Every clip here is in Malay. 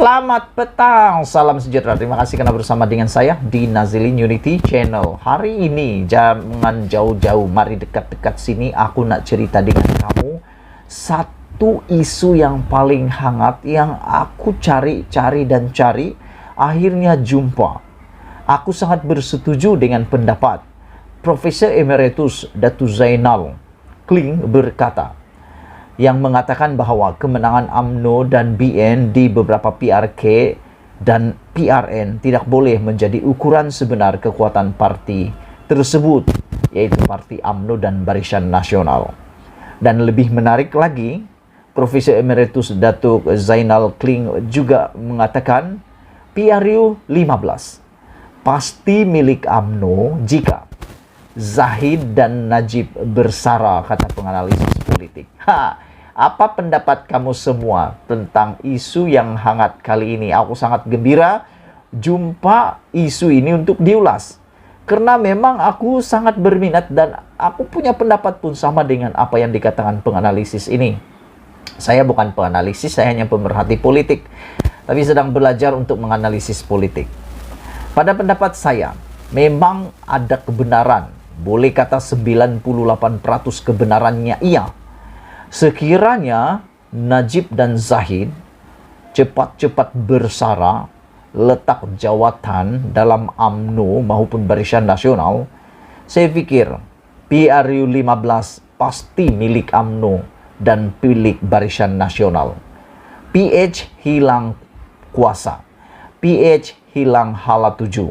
Selamat petang, salam sejahtera. Terima kasih karena bersama dengan saya di Nazilin Unity Channel. Hari ini jangan jauh-jauh, mari dekat-dekat sini. Aku nak cerita dengan kamu satu isu yang paling hangat yang aku cari dan cari, akhirnya jumpa. Aku sangat bersetuju dengan pendapat Profesor Emeritus Datu Zainal Kling berkata, yang mengatakan bahwa kemenangan UMNO dan BN di beberapa PRK dan PRN tidak boleh menjadi ukuran sebenar kekuatan parti tersebut, yaitu parti UMNO dan Barisan Nasional. Dan lebih menarik lagi, Profesor Emeritus Datuk Zainal Kling juga mengatakan PRU 15 pasti milik UMNO jika Zahid dan Najib bersara, kata penganalisis politik. Apa pendapat kamu semua tentang isu yang hangat kali ini? Aku sangat gembira jumpa isu ini untuk diulas. Karena memang aku sangat berminat dan aku punya pendapat pun sama dengan apa yang dikatakan penganalisis ini. Saya bukan penganalisis, saya hanya pemerhati politik. Tapi sedang belajar untuk menganalisis politik. Pada pendapat saya, memang ada kebenaran. Boleh kata 98% kebenarannya iya. Sekiranya Najib dan Zahid cepat-cepat bersara, letak jawatan dalam UMNO maupun Barisan Nasional, saya pikir PRU 15 pasti milik UMNO dan milik Barisan Nasional. PH hilang kuasa, PH hilang hala tuju,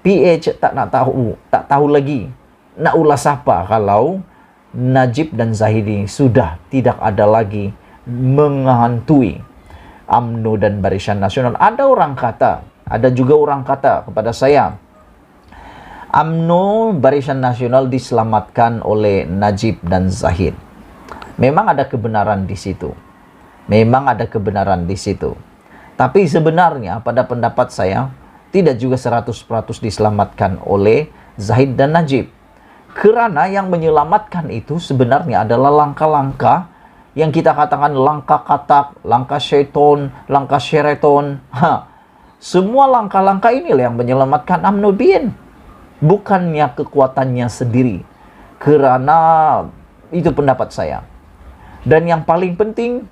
PH tak tahu lagi nak ulas apa kalau Najib dan Zahid ini sudah tidak ada lagi menghantui UMNO dan Barisan Nasional. Ada juga orang kata kepada saya, UMNO Barisan Nasional diselamatkan oleh Najib dan Zahid. Memang ada kebenaran di situ. Tapi sebenarnya pada pendapat saya tidak juga 100% diselamatkan oleh Zahid dan Najib. Karena yang menyelamatkan itu sebenarnya adalah langkah-langkah yang kita katakan langkah katak, langkah syaiton, langkah syaiton. Semua langkah-langkah inilah yang menyelamatkan UMNO BN. Bukannya kekuatannya sendiri. Karena itu pendapat saya. Dan yang paling penting,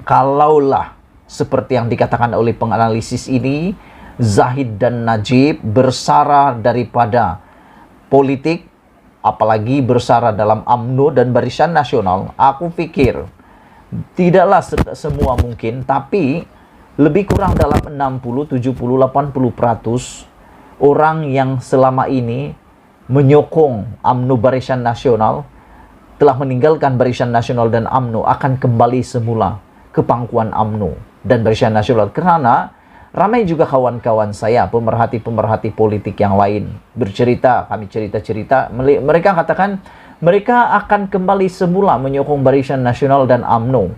kalaulah seperti yang dikatakan oleh penganalisis ini, Zahid dan Najib bersara daripada politik, apalagi bersara dalam UMNO dan Barisan Nasional, aku pikir tidaklah semua mungkin, tapi lebih kurang dalam 60, 70, 80% orang yang selama ini menyokong UMNO Barisan Nasional telah meninggalkan Barisan Nasional dan UMNO akan kembali semula ke pangkuan UMNO dan Barisan Nasional. Karena ramai juga kawan-kawan saya, pemerhati-pemerhati politik yang lain bercerita, kami cerita-cerita, mereka katakan mereka akan kembali semula menyokong Barisan Nasional dan UMNO.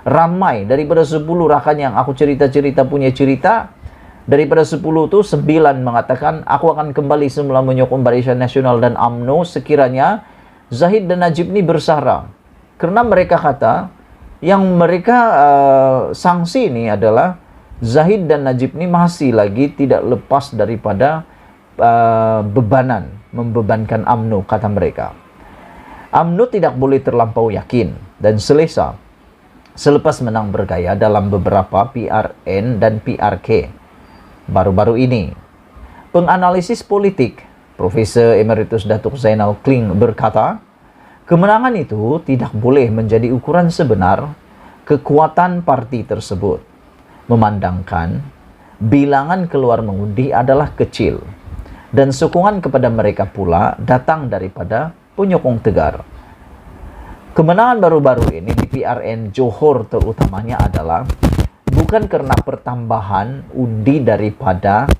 Ramai daripada 10 rakan yang aku cerita-cerita punya cerita, daripada 10 itu 9 mengatakan aku akan kembali semula menyokong Barisan Nasional dan UMNO sekiranya Zahid dan Najib ini bersara. Karena mereka kata yang mereka sanksi ini adalah Zahid dan Najib ini masih lagi tidak lepas daripada membebankan UMNO, kata mereka. UMNO tidak boleh terlampau yakin dan selesa selepas menang bergaya dalam beberapa PRN dan PRK baru-baru ini. Penganalisis politik Profesor Emeritus Datuk Zainal Kling berkata, kemenangan itu tidak boleh menjadi ukuran sebenar kekuatan parti tersebut. Memandangkan bilangan keluar mengundi adalah kecil dan sokongan kepada mereka pula datang daripada penyokong tegar. Kemenangan baru-baru ini di PRN Johor terutamanya adalah bukan karena pertambahan undi daripada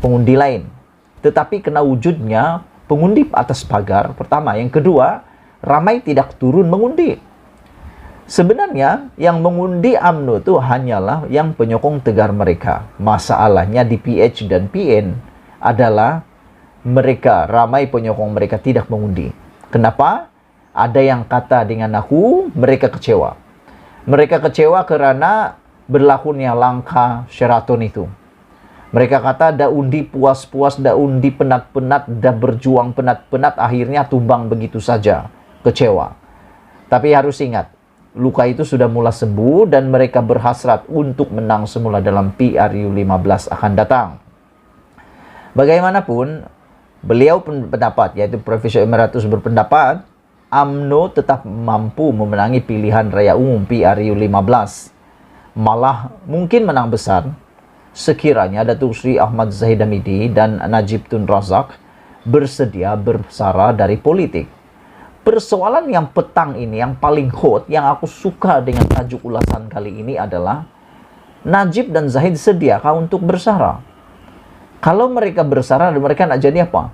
pengundi lain, tetapi karena wujudnya pengundi atas pagar pertama. Yang kedua, ramai tidak turun mengundi. Sebenarnya yang mengundi UMNO itu hanyalah yang penyokong tegar mereka. Masalahnya di PH dan PN adalah mereka, ramai penyokong mereka tidak mengundi. Kenapa? Ada yang kata dengan aku, mereka kecewa. Mereka kecewa karena berlakunya langkah Sheraton itu. Mereka kata dah undi puas-puas, dah undi penat-penat, dah berjuang penat-penat, akhirnya tumbang begitu saja. Kecewa. Tapi harus ingat, luka itu sudah mulai sembuh dan mereka berhasrat untuk menang semula dalam PRU 15 akan datang. Bagaimanapun, beliau pendapat, yaitu Profesor Emeritus berpendapat, UMNO tetap mampu memenangi pilihan raya umum PRU 15. Malah mungkin menang besar sekiranya Datuk Seri Ahmad Zahid Hamidi dan Najib Tun Razak bersedia bersara dari politik. Persoalan yang petang ini, yang paling hot, yang aku suka dengan tajuk ulasan kali ini adalah Najib dan Zahid sediakah untuk bersara? Kalau mereka bersara, mereka nak jadi apa?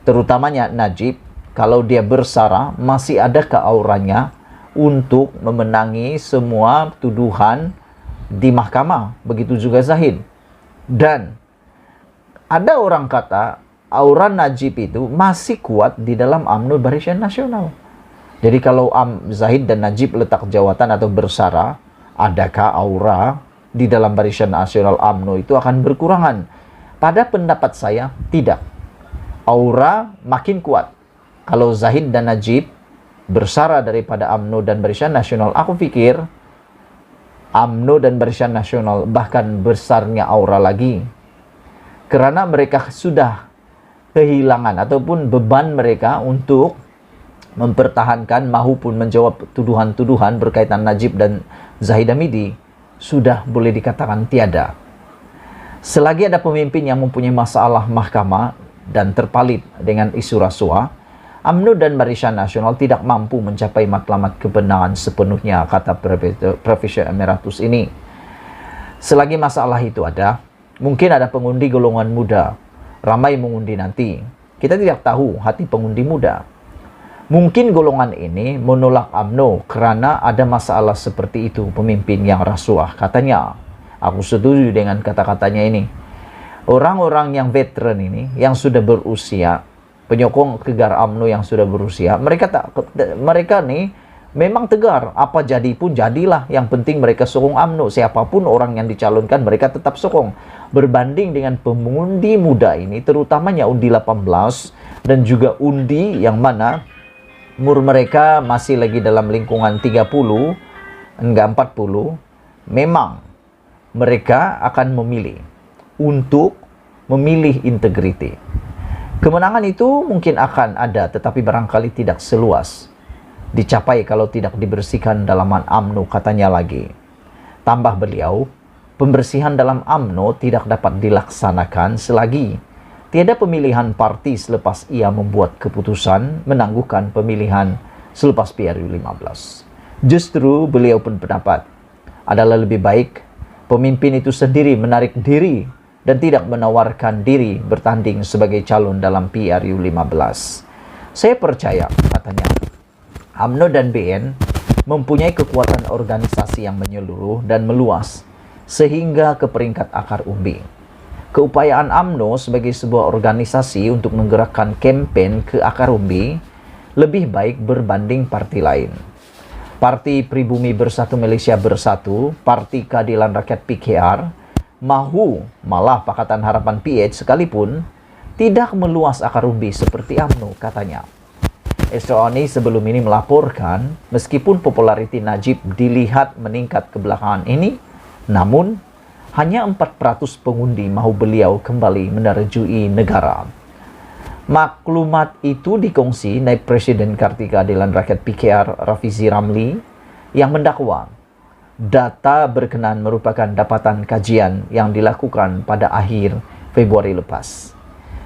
Terutamanya Najib, kalau dia bersara, masih adakah auranya untuk memenangi semua tuduhan di mahkamah? Begitu juga Zahid. Dan ada orang kata aura Najib itu masih kuat di dalam UMNO Barisan Nasional. Jadi kalau Zahid dan Najib letak jawatan atau bersara, adakah aura di dalam Barisan Nasional UMNO itu akan berkurangan? Pada pendapat saya, tidak. Aura makin kuat. Kalau Zahid dan Najib bersara daripada UMNO dan Barisan Nasional, aku pikir UMNO dan Barisan Nasional bahkan besarnya aura lagi. Kerana mereka sudah kehilangan ataupun beban mereka untuk mempertahankan maupun menjawab tuduhan-tuduhan berkaitan Najib dan Zahid Hamidi sudah boleh dikatakan tiada. Selagi ada pemimpin yang mempunyai masalah mahkamah dan terpalit dengan isu rasuah, UMNO dan Barisan Nasional tidak mampu mencapai matlamat kebenaran sepenuhnya, kata Profesor Emeritus ini. Selagi masalah itu ada, mungkin ada pengundi golongan muda, ramai mengundi nanti. Kita tidak tahu hati pengundi muda. Mungkin golongan ini menolak UMNO kerana ada masalah seperti itu, pemimpin yang rasuah, katanya. Aku setuju dengan kata-katanya ini. Orang-orang yang veteran ini, yang sudah berusia, penyokong tegar UMNO yang sudah berusia, mereka nih memang tegar. Apa jadi pun jadilah. Yang penting mereka sokong UMNO. Siapapun orang yang dicalonkan, mereka tetap sokong. Berbanding dengan pengundi muda ini, terutamanya undi 18 dan juga undi yang mana umur mereka masih lagi dalam lingkungan 30, enggak 40, memang mereka akan memilih untuk memilih integriti. Kemenangan itu mungkin akan ada, tetapi barangkali tidak seluas dicapai kalau tidak dibersihkan dalaman UMNO, katanya lagi. Tambah beliau, pembersihan dalam UMNO tidak dapat dilaksanakan selagi tiada pemilihan parti selepas ia membuat keputusan menangguhkan pemilihan selepas PRU 15. Justru beliau pun pendapat adalah lebih baik pemimpin itu sendiri menarik diri dan tidak menawarkan diri bertanding sebagai calon dalam PRU 15. Saya percaya, katanya, UMNO dan BN mempunyai kekuatan organisasi yang menyeluruh dan meluas sehingga ke peringkat akar umbi. Keupayaan UMNO sebagai sebuah organisasi untuk menggerakkan kempen ke akar umbi lebih baik berbanding parti lain. Parti Pribumi Bersatu Malaysia Bersatu, Parti Keadilan Rakyat PKR, mahu malah Pakatan Harapan PH sekalipun tidak meluas akar umbi seperti UMNO, katanya. Esroni sebelum ini melaporkan meskipun populariti Najib dilihat meningkat kebelakangan ini, namun hanya 4% pengundi mahu beliau kembali menerjui negara. Maklumat itu dikongsi Naib Presiden Parti Keadilan Rakyat PKR Rafizi Ramli yang mendakwa data berkenaan merupakan dapatan kajian yang dilakukan pada akhir Februari lepas.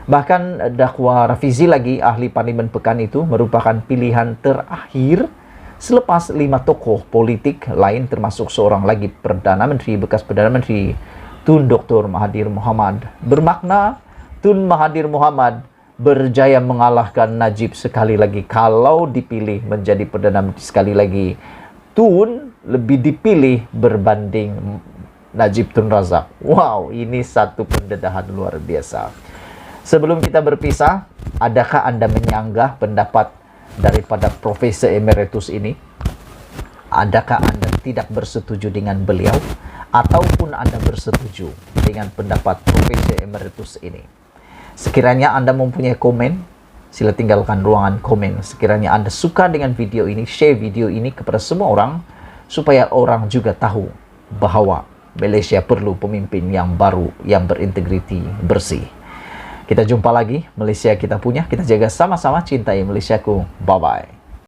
Bahkan dakwa Rafizi lagi, ahli Parlimen Pekan itu merupakan pilihan terakhir selepas 5 tokoh politik lain termasuk seorang lagi Perdana Menteri, bekas Perdana Menteri Tun Dr. Mahathir Mohamad. Bermakna Tun Mahathir Mohamad berjaya mengalahkan Najib sekali lagi. Kalau dipilih menjadi Perdana Menteri sekali lagi, Tun lebih dipilih berbanding Najib Tun Razak. Wow, ini satu pendedahan luar biasa. Sebelum kita berpisah, adakah Anda menyanggah pendapat daripada Profesor Emeritus ini? Adakah Anda tidak bersetuju dengan beliau? ataupun Anda bersetuju dengan pendapat Profesor Emeritus ini. Sekiranya Anda mempunyai komen, sila tinggalkan ruangan komen. Sekiranya Anda suka dengan video ini, share video ini kepada semua orang, supaya orang juga tahu bahwa Malaysia perlu pemimpin yang baru, yang berintegriti, bersih. Kita jumpa lagi, Malaysia kita punya, kita jaga sama-sama, cintai Malaysiaku. Bye-bye.